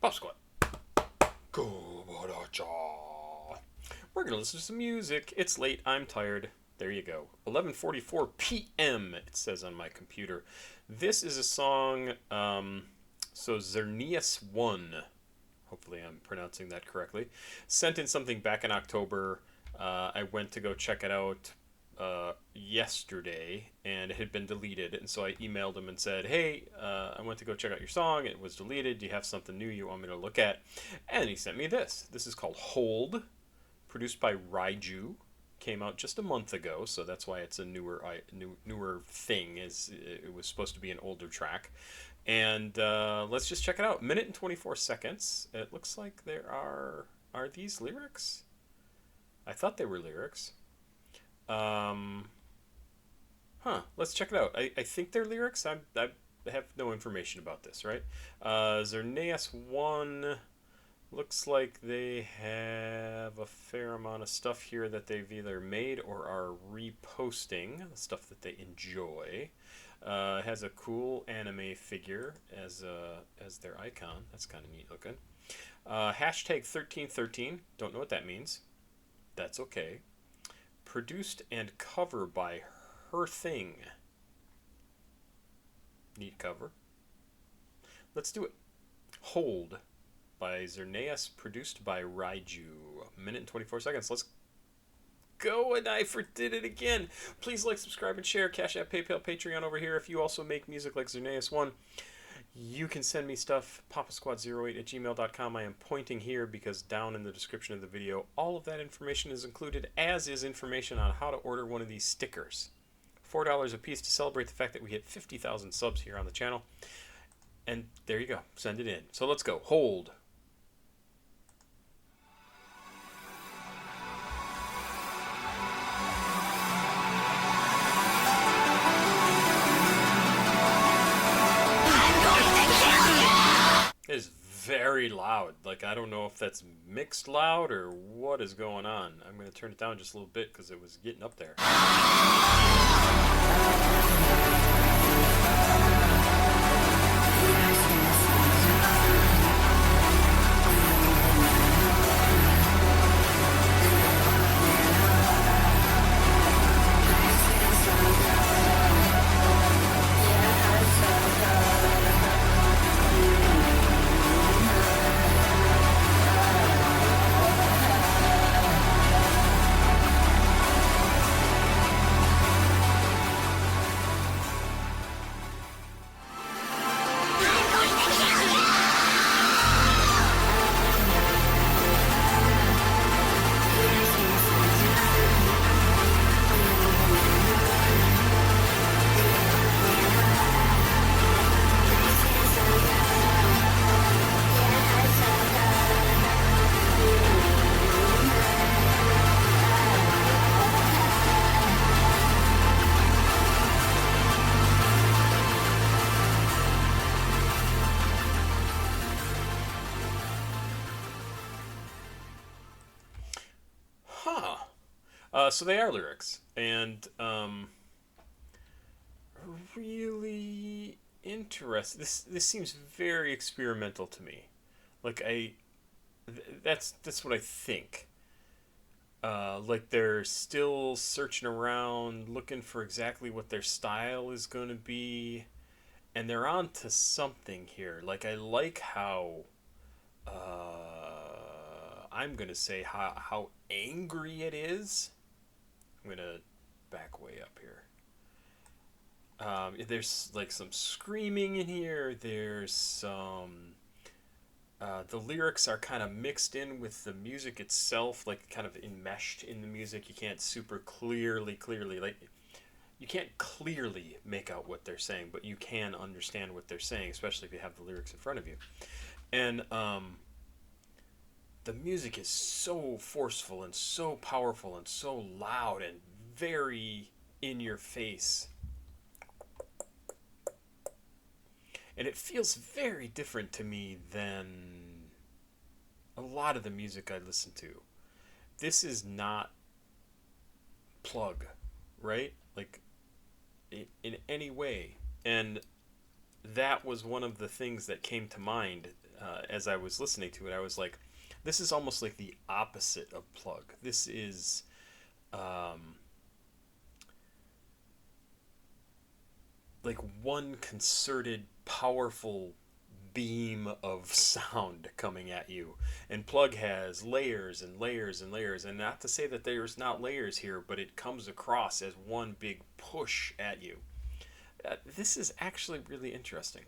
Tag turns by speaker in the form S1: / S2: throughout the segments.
S1: Papasquatjon. We're going to listen to some music. It's late. I'm tired. There you go. 11:44 p.m. it says on my computer. This is a song, so xerneas1, hopefully I'm pronouncing that correctly, sent in something back in October. I went to go check it out yesterday, and it had been deleted. And so I emailed him and said, hey, I went to go check out your song. It was deleted. Do you have something new you want me to look at? And he sent me this. This is called Hold, produced by Raijuu. Came out just a month ago, so that's why it's a newer thing. Is it was supposed to be an older track. And let's just check it out. Minute and 24 seconds. It looks like there are these lyrics? I thought they were lyrics. Let's check it out. I think they're lyrics. I have no information about this, right? xerneas1 looks like they have a fair amount of stuff here that they've either made or are reposting, stuff that they enjoy. Has a cool anime figure as their icon. That's kind of neat looking. Hashtag 1313. Don't know what that means. That's okay. Produced and cover by Her Thing. Neat cover. Let's do it. Hold by xerneas, produced by Raijuu. Minute and 24 seconds. Let's go, and I did it again. Please like, subscribe, and share. CashApp, PayPal, Patreon over here. If you also make music like xerneas1, you can send me stuff, papasquatjon@gmail.com. I am pointing here because down in the description of the video, all of that information is included, as is information on how to order one of these stickers. $4 a piece to celebrate the fact that we hit 50,000 subs here on the channel. And there you go. Send it in. So let's go. Hold. It is very loud. Like, I don't know if that's mixed loud or what is going on. I'm going to turn it down just a little bit because it was getting up there. So they are lyrics, and really interesting. This seems very experimental to me. Like that's what I think. Like they're still searching around, looking for exactly what their style is going to be, and they're on to something here. Like I like how. I'm gonna say how angry it is. I'm gonna back way up here. There's like some screaming in here. There's some. The lyrics are kind of mixed in with the music itself, like kind of enmeshed in the music. You can't super clearly like you can't clearly make out what they're saying, but you can understand what they're saying, especially if you have the lyrics in front of you. And the music is so forceful and so powerful and so loud and very in your face. And it feels very different to me than a lot of the music I listen to. This is not Plug, right? Like, in any way. And that was one of the things that came to mind as I was listening to it, I was like, this is almost like the opposite of Plug. This is like one concerted, powerful beam of sound coming at you. And Plug has layers and layers and layers. And not to say that there's not layers here, but it comes across as one big push at you. This is actually really interesting.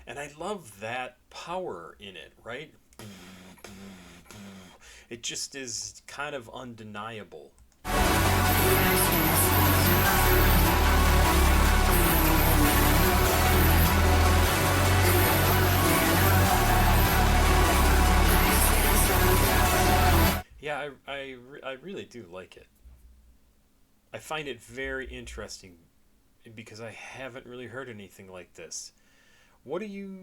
S1: And I love that power in it, right? It just is kind of undeniable. Yeah, I really do like it. I find it very interesting because I haven't really heard anything like this. What do you,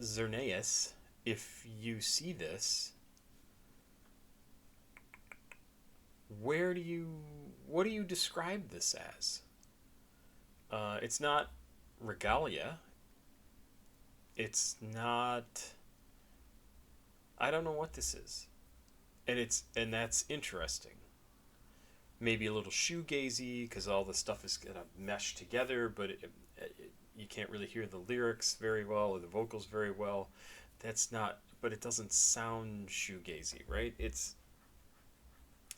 S1: Xerneas, if you see this, what do you describe this as? It's not regalia. It's not, I don't know what this is. And that's interesting. Maybe a little shoegazy because all the stuff is gonna mesh together, but you can't really hear the lyrics very well or the vocals very well. That's not, but it doesn't sound shoegazy, right?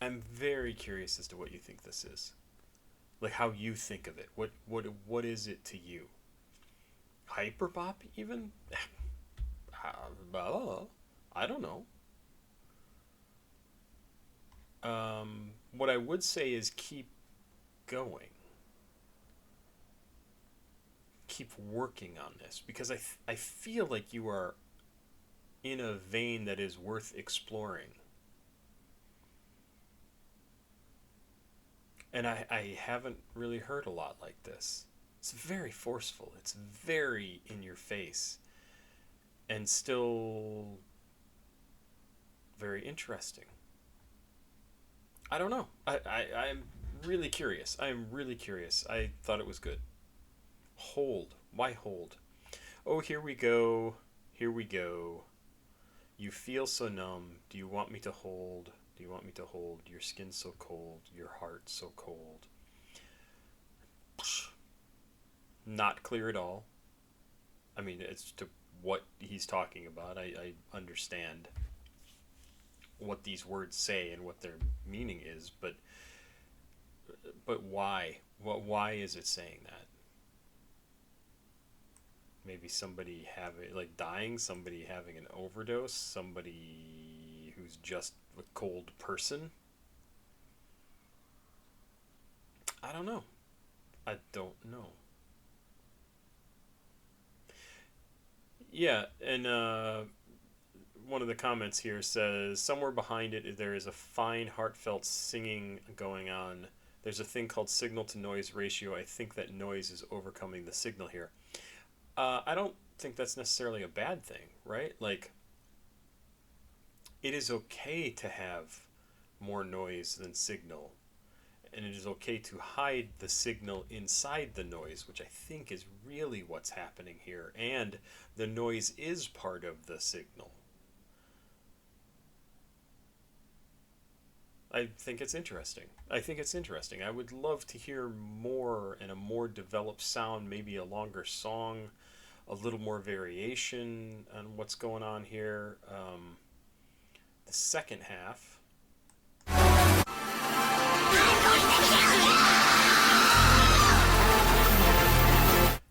S1: I'm very curious as to what you think this is, like how you think of it. What is it to you? Hyperpop even? I don't know. What I would say is keep going. Keep working on this because I feel like you are in a vein that is worth exploring. And I haven't really heard a lot like this. It's very forceful. It's very in your face. And still very interesting. I don't know. I'm really curious. I'm really curious. I thought it was good. Hold. Why hold? Oh, here we go. Here we go. You feel so numb. Do you want me to hold? Do you want me to hold? Your skin so cold. Your heart so cold. Not clear at all. I mean, it's to what he's talking about. I understand what these words say and what their meaning is, but why? Why is it saying that? Maybe somebody dying, somebody having an overdose, somebody who's just a cold person. I don't know. Yeah, and one of the comments here says, somewhere behind it there is a fine, heartfelt singing going on. There's a thing called signal to noise ratio. I think that noise is overcoming the signal here. I don't think that's necessarily a bad thing, right? Like, it is okay to have more noise than signal. And it is okay to hide the signal inside the noise, which I think is really what's happening here. And the noise is part of the signal. I think it's interesting. I would love to hear more and a more developed sound, maybe a longer song, a little more variation on what's going on here. The second half.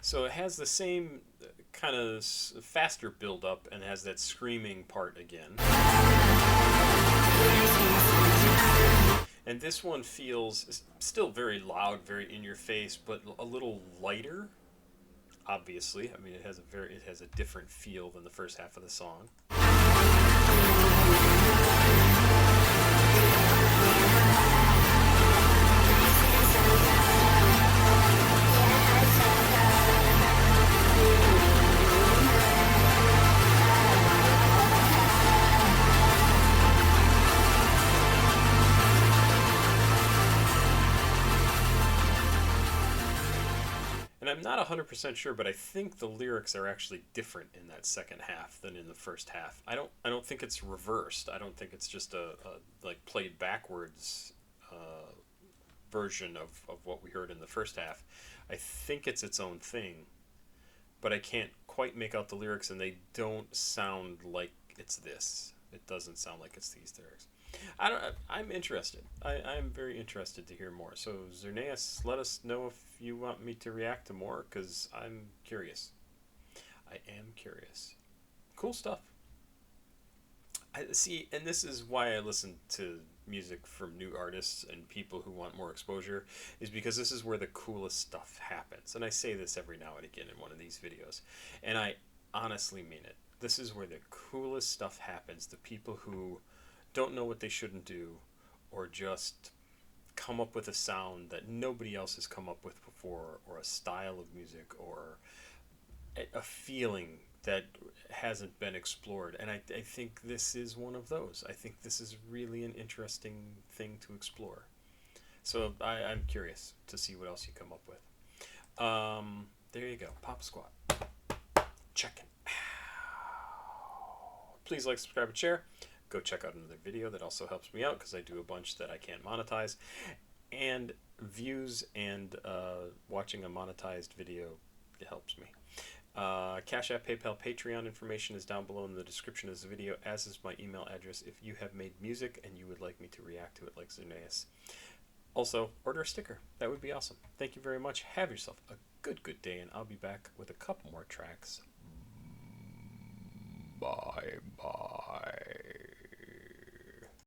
S1: So it has the same kind of faster build up and has that screaming part again. And this one feels still very loud, very in your face, but a little lighter. Obviously, I mean it has a different feel than the first half of the song. And I'm not 100% sure, but I think the lyrics are actually different in that second half than in the first half. I don't think it's reversed. I don't think it's just a like played backwards version of what we heard in the first half. I think it's its own thing, but I can't quite make out the lyrics, and they don't sound like it's this. It doesn't sound like it's these lyrics. I don't. I'm interested. I'm very interested to hear more. So Xerneas, let us know if you want me to react to more, because I'm curious. I am curious. Cool stuff. I see, and this is why I listen to music from new artists and people who want more exposure, is because this is where the coolest stuff happens. And I say this every now and again in one of these videos, and I honestly mean it. This is where the coolest stuff happens. The people who don't know what they shouldn't do, or just come up with a sound that nobody else has come up with before, or a style of music, or a feeling that hasn't been explored. And I think this is one of those. I think this is really an interesting thing to explore. So I'm curious to see what else you come up with. There you go. Pop Squat. Check it. Please like, subscribe, and share. Go check out another video. That also helps me out because I do a bunch that I can't monetize. And views and watching a monetized video, it helps me. Cash App, PayPal, Patreon information is down below in the description of this video, as is my email address if you have made music and you would like me to react to it like Xerneas. Also, order a sticker. That would be awesome. Thank you very much. Have yourself a good day, and I'll be back with a couple more tracks